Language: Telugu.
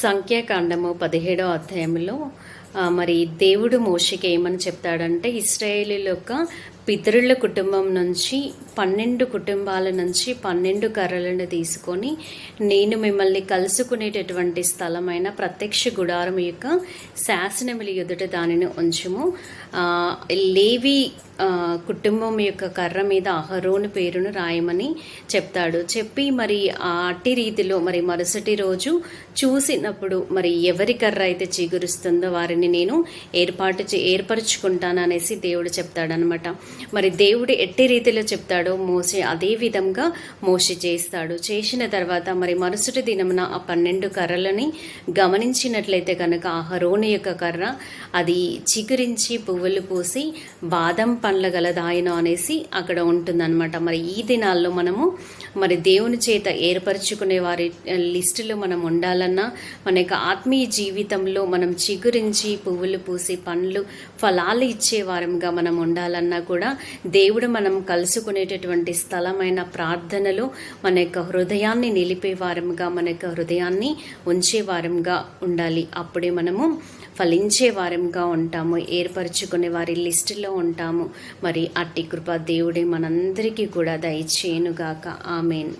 సంఖ్యాకాండము 17వ అధ్యాయంలో మరి దేవుడు మోషేకి ఏమని చెప్తాడంటే, ఇశ్రాయేలీయుల యొక్క పితరుల కుటుంబం నుంచి 12 కుటుంబాల నుంచి 12 కర్రలను తీసుకొని నేను మిమ్మల్ని కలుసుకునేటటువంటి స్థలమైన ప్రత్యక్ష గుడారం యొక్క శాసనముల ఎదుట దానిని ఉంచుము. లేవి కుటుంబం యొక్క కర్ర మీద అహరోను పేరును రాయమని చెప్తాడు. చెప్పి మరి అట్టి రీతిలో మరి మరుసటి రోజు చూసినప్పుడు మరి ఎవరి కర్ర అయితే చిగురుస్తుందో వారిని నేను ఏర్పరచుకుంటాను అనేసి దేవుడు చెప్తాడనమాట. మరి దేవుడు ఎట్టి రీతిలో చెప్తాడో మోసే అదే విధంగా మోసే చేస్తాడు. చేసిన తర్వాత మరి మరుసటి దినమున ఆ 12 కర్రలని గమనించినట్లయితే కనుక అహరోను యొక్క కర్ర అది చిగురించి పువ్వులు పూసి బాదం పండ్ల గలదాయన అనేసి అక్కడ ఉంటుందన్నమాట. మరి ఈ దినాల్లో మనము మరి దేవుని చేత ఏర్పరచుకునే వారి లిస్టులో మనం ఉండాలన్నా, మన యొక్క ఆత్మీయ జీవితంలో మనం చిగురించి పువ్వులు పూసి పండ్లు ఫలాలు ఇచ్చే వారంగా మనం ఉండాలన్నా కూడా దేవుడు మనం కలుసుకునేటటువంటి స్థలమైన ప్రార్థనలో మన యొక్క హృదయాన్ని నిలిపే వారంగా, మన యొక్క హృదయాన్ని ఉంచే వారంగా ఉండాలి. అప్పుడే మనము ఫలించే వారంగా ఉంటాము, ఏర్పరచుకునే వారి లిస్టులో ఉంటాము. మరి అట్టి కృప దేవుడే మనందరికీ కూడా దయచేయునుగాక. ఆమేన్.